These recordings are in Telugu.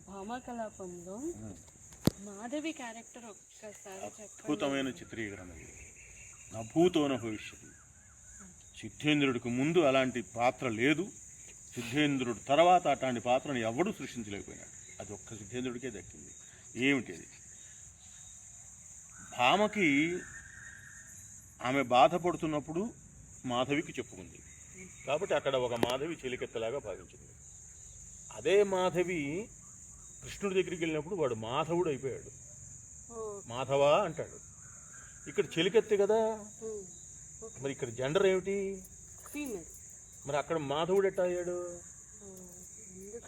భామకలాపంలో మాధవి క్యారెక్టర్ ఒక్కసారి అద్భుతమైన చిత్రీకరణ, నభూతోన భవిష్యత్తు. సిద్ధేంద్రుడికి ముందు అలాంటి పాత్ర లేదు, సిద్ధేంద్రుడు తర్వాత అట్లాంటి పాత్రను ఎవడూ సృష్టించలేకపోయినాడు. అది ఒక్క సిద్ధేంద్రుడికే దక్కింది. ఏమిటి అది? భామకి ఆమె బాధపడుతున్నప్పుడు మాధవికి చెప్పుకుంది కాబట్టి అక్కడ ఒక మాధవి చెలికెత్తలాగా భావించింది. అదే మాధవి కృష్ణుడి దగ్గరికి వెళ్ళినప్పుడు వాడు మాధవుడు అయిపోయాడు, మాధవ అంటాడు. ఇక్కడ చెలికెత్తే కదా, మరి ఇక్కడ జెండర్ ఏమిటి? మరి అక్కడ మాధవుడు ఎట్టా అయ్యాడు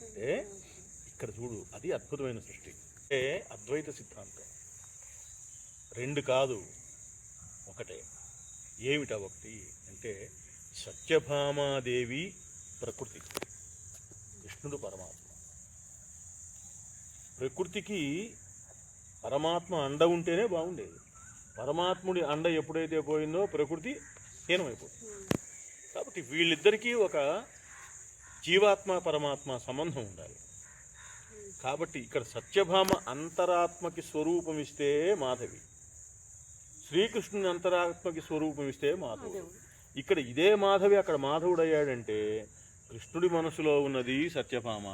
అంటే ఇక్కడ చూడు, అది అద్భుతమైన సృష్టి. అంటే అద్వైత సిద్ధాంతం రెండు కాదు, ఒకటే. ఏమిటా ఒకటి అంటే సత్యభామాదేవి ప్రకృతి, కృష్ణుడు పరమాత్మ. ప్రకృతికి పరమాత్మ అండ ఉంటేనే బాగుండేది. పరమాత్ముడి అండ ఎప్పుడైతే పోయిందో ప్రకృతి హీనమైపోతుంది. కాబట్టి వీళ్ళిద్దరికీ ఒక జీవాత్మ పరమాత్మ సంబంధం ఉండాలి. కాబట్టి ఇక్కడ సత్యభామ అంతరాత్మకి స్వరూపం ఇస్తే మాధవి, శ్రీకృష్ణుని అంతరాత్మకి స్వరూపం ఇస్తే మాధవుడు. ఇక్కడ ఇదే మాధవి అక్కడ మాధవుడు అయ్యాడంటే కృష్ణుడి మనసులో ఉన్నది సత్యభామ,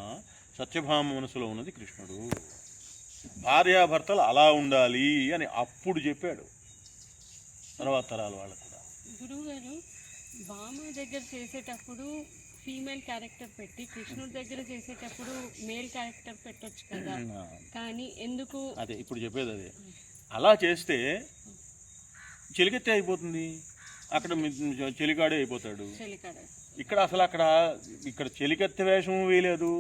సత్యభామ మనసులో ఉన్నది కృష్ణుడు. భార్యాభర్తలు అలా ఉండాలి అని అప్పుడు చెప్పాడు తర్వాత తరాల వాళ్ళకు కూడా. గురువు గారు భామ దగ్గర చేసేటప్పుడు ఫీమేల్ క్యారెక్టర్ పెట్టి కృష్ణుడి దగ్గర చేసేటప్పుడు మేల్ క్యారెక్టర్ పెట్టొచ్చు కదా, కానీ ఎందుకు? అదే ఇప్పుడు చెప్పేది అదే. అలా చేస్తే చెలికెత్తే అయిపోతుంది, అక్కడ చెలికాడే అయిపోతాడు. ఇక్కడ అసలు ఇక్కడ చెలికెత్తే వేషం వేయలేదు,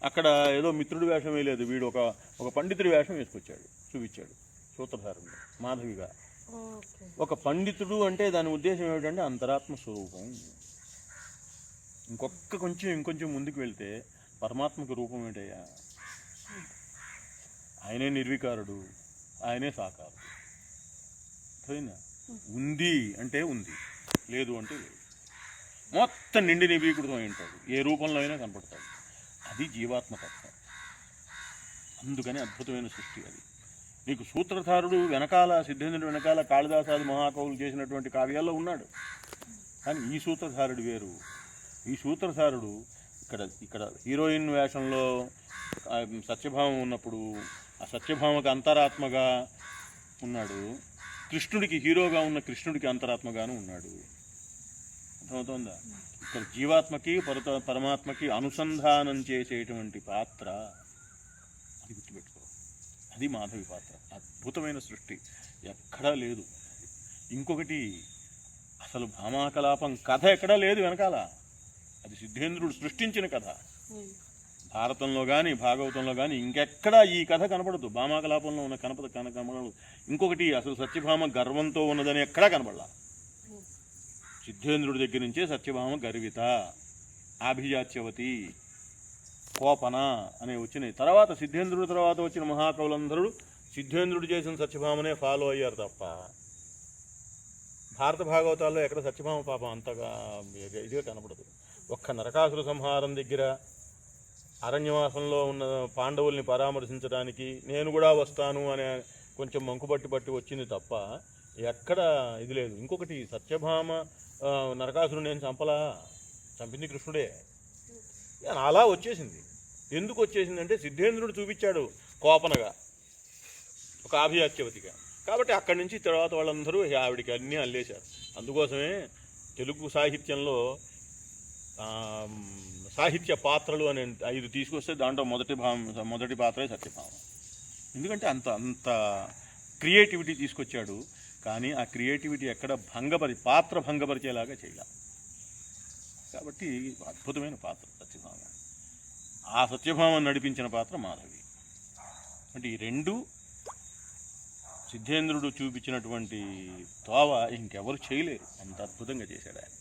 అక్కడ ఏదో మిత్రుడి వేషం వేయలేదు. వీడు ఒక పండితుడి వేషం వేసుకొచ్చాడు, చూపించాడు సూత్రధారుడు మాధవిగా. ఒక పండితుడు అంటే దాని ఉద్దేశం ఏమిటంటే అంతరాత్మ స్వరూపం. ఇంకొంచెం ముందుకు వెళ్తే పరమాత్మకు రూపం ఏంటయ్యా? ఆయనే నిర్వికారుడు, ఆయనే సాకారుడు. సరేనా? ఉంది అంటే ఉంది, లేదు అంటే లేదు. మొత్తం నిండి నిర్వీకృతం ఉంటాడు, ఏ రూపంలో అయినా కనపడతాడు. అది జీవాత్మతత్వం. అందుకని అద్భుతమైన సృష్టి అది. నీకు సూత్రధారుడు వెనకాల, సిద్ధేంద్రుడు వెనకాల కాళిదాసాది మహాకవులు చేసినటువంటి కావ్యాల్లో ఉన్నాడు. కానీ ఈ సూత్రధారుడు వేరు. ఈ సూత్రధారుడు ఇక్కడ హీరోయిన్ వేషంలో సత్యభామ ఉన్నప్పుడు ఆ సత్యభామకు అంతరాత్మగా ఉన్నాడు, కృష్ణుడికి హీరోగా ఉన్న కృష్ణుడికి అంతరాత్మగాను ఉన్నాడు. అర్థమవుతోందా? ఇక్కడ జీవాత్మకి పరమాత్మకి అనుసంధానం చేసేటువంటి పాత్ర అది గుర్తుపెట్టుకో. అది మాధవి పాత్ర. అద్భుతమైన సృష్టి, ఎక్కడా లేదు. ఇంకొకటి, అసలు భామాకలాపం కథ ఎక్కడా లేదు వెనకాల. అది సిద్ధేంద్రుడు సృష్టించిన కథ. భారతంలో కానీ భాగవతంలో కానీ ఇంకెక్కడా ఈ కథ కనపడదు. భామాకలాపంలో ఉన్న కనపడదు. ఇంకొకటి, అసలు సత్యభామ గర్వంతో ఉన్నదని ఎక్కడా కనపడలా. సిద్ధేంద్రుడి దగ్గర నుంచే సత్యభామ గర్విత, ఆభిజాత్యవతి, కోపన అనే వచ్చినాయి. తర్వాత సిద్ధేంద్రుడి తర్వాత వచ్చిన మహాకవులందరూ సిద్ధేంద్రుడు చేసిన సత్యభామనే ఫాలో అయ్యారు తప్ప భారత భాగవతాల్లో ఎక్కడ సత్యభామ పాపం అంతగా ఇదిగా కనపడదు. ఒక్క నరకాసుర సంహారం దగ్గర అరణ్యవాసంలో ఉన్న పాండవుల్ని పరామర్శించడానికి నేను కూడా వస్తాను అనే కొంచెం మంకుబట్టి వచ్చింది తప్ప ఎక్కడ ఇది లేదు. ఇంకొకటి, సత్యభామ నరకాసురుడు నేను చంపింది కృష్ణుడే అలా వచ్చేసింది. ఎందుకు వచ్చేసిందంటే సిద్ధేంద్రుడు చూపించాడు కోపనగా, ఒక ఆభిజాత్యవతిగా. కాబట్టి అక్కడి నుంచి తర్వాత వాళ్ళందరూ ఆవిడికి అన్నీ అల్లేశారు. అందుకోసమే తెలుగు సాహిత్యంలో సాహిత్య పాత్రలు అనే 5 తీసుకొస్తే దాంట్లో మొదటి పాత్రే సత్యభామ. ఎందుకంటే అంత క్రియేటివిటీ తీసుకొచ్చాడు. కానీ ఆ క్రియేటివిటీ ఎక్కడ పాత్ర భంగపరిచేలాగా చేయాలి. కాబట్టి అద్భుతమైన పాత్ర సత్యభామ. ఆ సత్యభామ నడిపించిన పాత్ర మాధవి. అంటే ఈ రెండు సిద్ధేంద్రుడు చూపించినటువంటి తోవ ఇంకెవరు చేయలేరు, అంత అద్భుతంగా చేశాడు ఆయన.